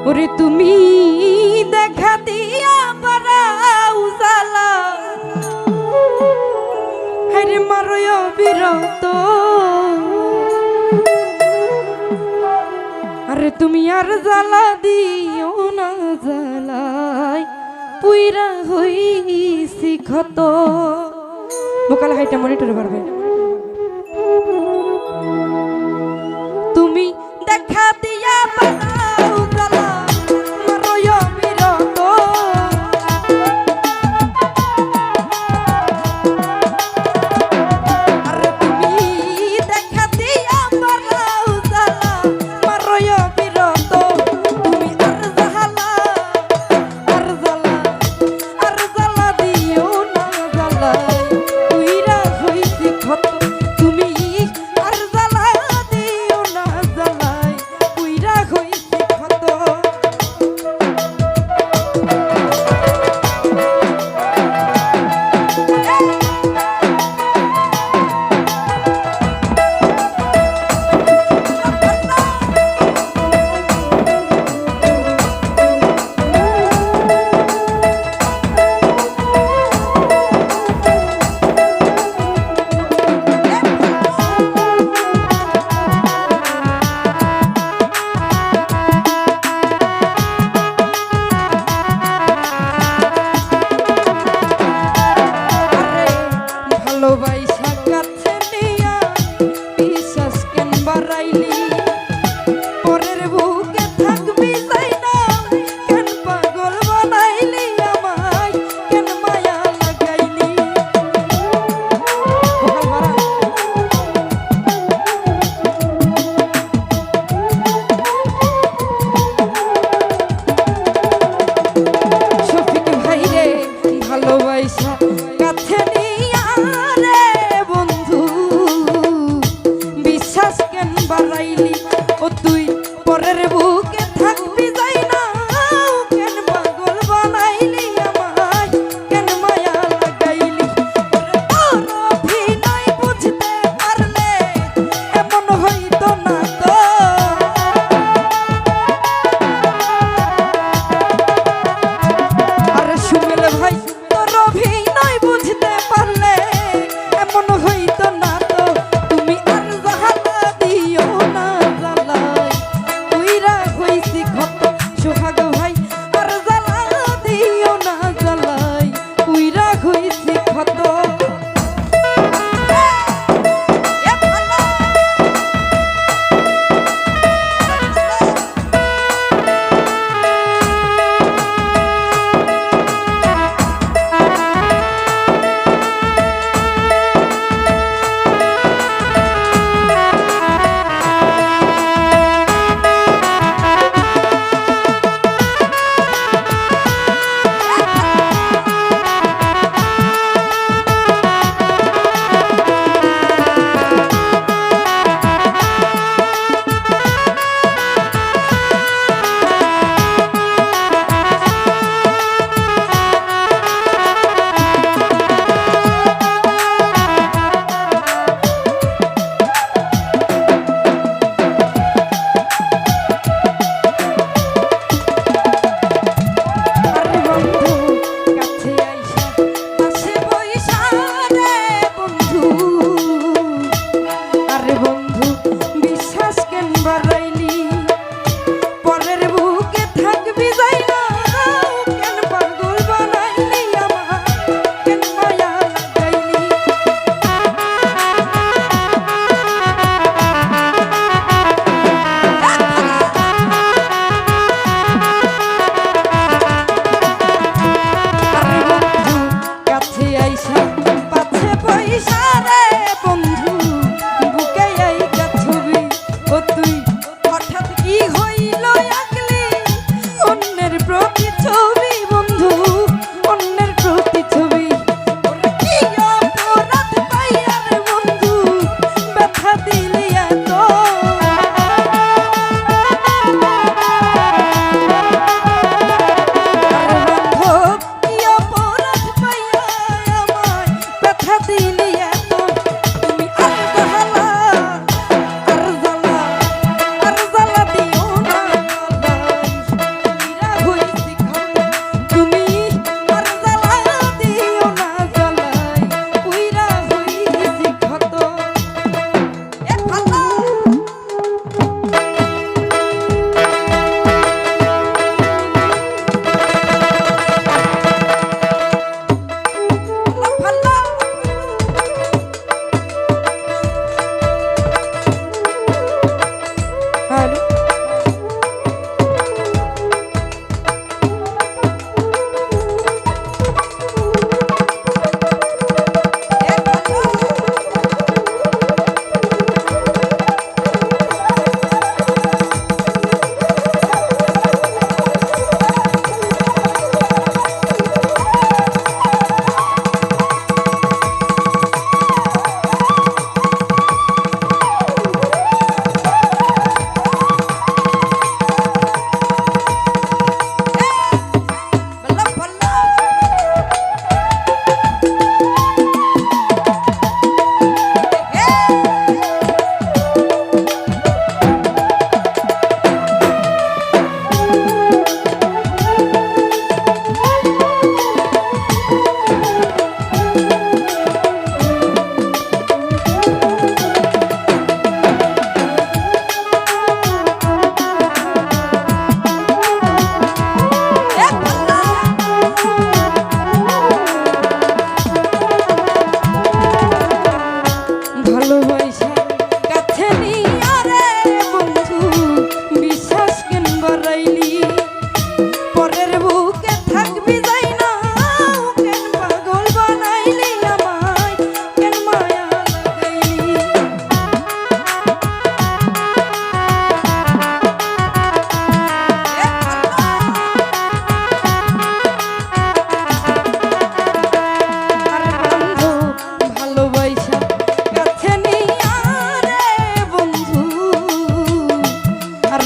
ওরে তুমি দেখা দিয়া বারাও জ্বালা, হরে মারয় বিরত। আরে তুমি আর জ্বালা দিও না, জ্বালাই পুইরা হইছি ক্ষত। মোকালে হাইটা মনিটরে পারবে। তুমি দেখা দিয়া বারাও জ্বালা, মারয় বিরত। আরে তুমি দেখা দিয়া বারাও জ্বালা, মারয় বিরত। তুমি আর জ্বালা, আর জ্বালা, আর জ্বালা দিও না, জ্বালাই পুইরা হইছি ক্ষত। তুমি আর জ্বালা দিও না, জ্বালাই পুইরা হইছি ক্ষত। ভালোবাসা কাছে নিয়া বিশ্বাস কেন বাড়াইলি, পরের বুকে থাকবি তাই না, কেন পাগল বানাইলি আমায়, কেন মায়া লাগাইলি। শফিক ভাই রে ভালোবাসা কাছে নিয়া রে বন্ধু বিশ্বাস কেন বাড়াইলি, ও তুই পরের বুকে থাকবি যাই না, কেন পাগল বানাইলি আমায়, কেন মায়া লাগাইলি। ওরে তোর অভিনয় বুঝতে পারলে এমন হইতো না তো। আরে সুমেল ভাই তোর অভিনয় বুঝতে পারলে এমন হইতো না তো। তুমি আর জ্বালা দিও না, জ্বালাই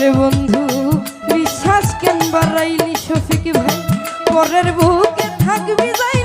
ওরে বন্ধু বিশ্বাস কেন বাড়াইলি শফিক ভাই পরের বুকে থাকবি যাই